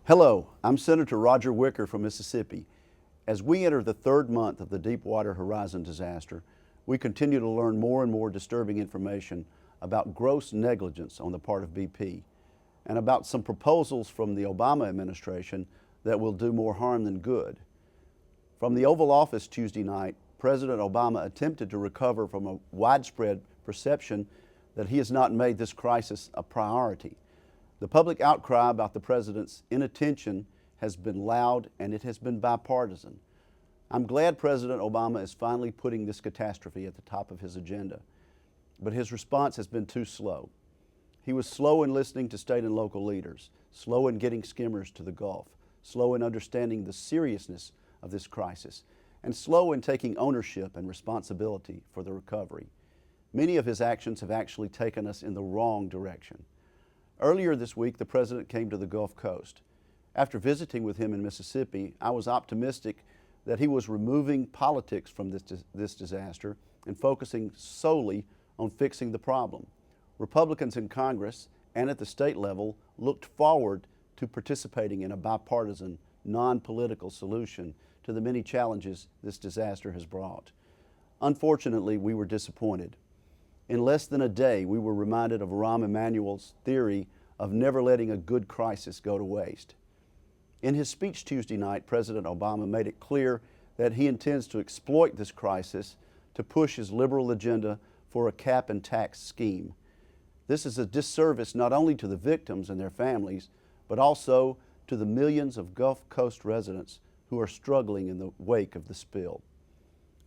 Hello, I'm Senator Roger Wicker from Mississippi. As we enter the third month of the Deepwater Horizon disaster, we continue to learn more and more disturbing information about gross negligence on the part of BP and about some proposals from the Obama administration that will do more harm than good. From the Oval Office Tuesday night, President Obama attempted to recover from a widespread perception that he has not made this crisis a priority. The public outcry about the president's inattention has been loud, and it has been bipartisan. I'm glad President Obama is finally putting this catastrophe at the top of his agenda, but his response has been too slow. He was slow in listening to state and local leaders, slow in getting skimmers to the Gulf, slow in understanding the seriousness of this crisis, and slow in taking ownership and responsibility for the recovery. Many of his actions have actually taken us in the wrong direction. Earlier this week, the President came to the Gulf Coast. After visiting with him in Mississippi, I was optimistic that he was removing politics from this disaster and focusing solely on fixing the problem. Republicans in Congress and at the state level looked forward to participating in a bipartisan, non-political solution to the many challenges this disaster has brought. Unfortunately, we were disappointed. In less than a day, we were reminded of Rahm Emanuel's theory of never letting a good crisis go to waste. In his speech Tuesday night, President Obama made it clear that he intends to exploit this crisis to push his liberal agenda for a cap and tax scheme. This is a disservice not only to the victims and their families, but also to the millions of Gulf Coast residents who are struggling in the wake of the spill.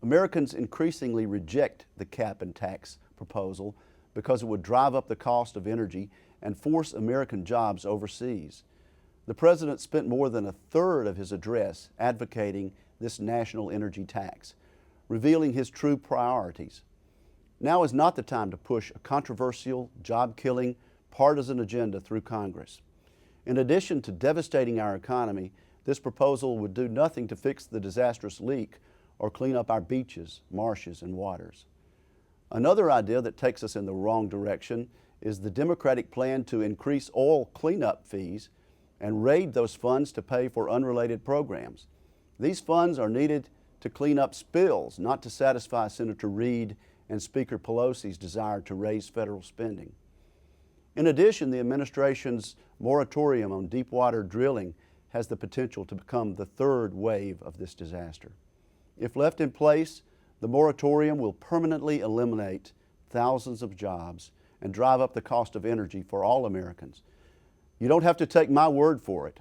Americans increasingly reject the cap and tax proposal because it would drive up the cost of energy and force American jobs overseas. The President spent more than a third of his address advocating this national energy tax, revealing his true priorities. Now is not the time to push a controversial, job-killing, partisan agenda through Congress. In addition to devastating our economy, this proposal would do nothing to fix the disastrous leak or clean up our beaches, marshes, and waters. Another idea that takes us in the wrong direction is the Democratic plan to increase oil cleanup fees and raid those funds to pay for unrelated programs. These funds are needed to clean up spills, not to satisfy Senator Reid and Speaker Pelosi's desire to raise federal spending. In addition, the administration's moratorium on deepwater drilling has the potential to become the third wave of this disaster. If left in place, the moratorium will permanently eliminate thousands of jobs and drive up the cost of energy for all Americans. You don't have to take my word for it.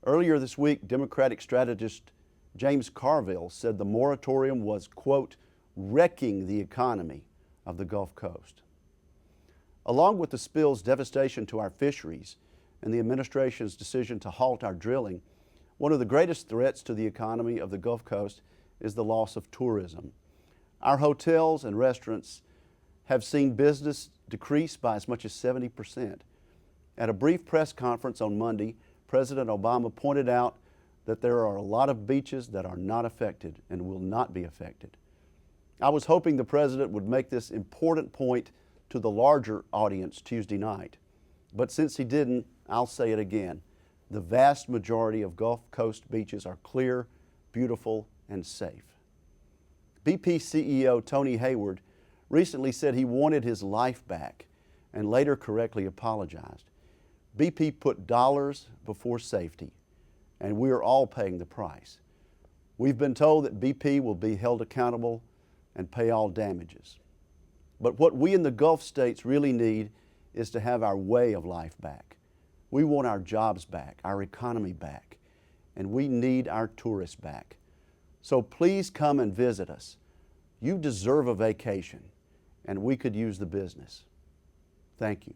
Earlier this week, Democratic strategist James Carville said the moratorium was, quote, wrecking the economy of the Gulf Coast. Along with the spill's devastation to our fisheries and the administration's decision to halt our drilling, one of the greatest threats to the economy of the Gulf Coast is the loss of tourism. Our hotels and restaurants have seen business decrease by as much as 70%. At a brief press conference on Monday, President Obama pointed out that there are a lot of beaches that are not affected and will not be affected. I was hoping the President would make this important point to the larger audience Tuesday night. But since he didn't, I'll say it again. The vast majority of Gulf Coast beaches are clear, beautiful, and safe. BP CEO Tony Hayward recently said he wanted his life back and later correctly apologized. BP put dollars before safety, and we are all paying the price. We've been told that BP will be held accountable and pay all damages. But what we in the Gulf states really need is to have our way of life back. We want our jobs back, our economy back, and we need our tourists back. So please come and visit us. You deserve a vacation, and we could use the business. Thank you.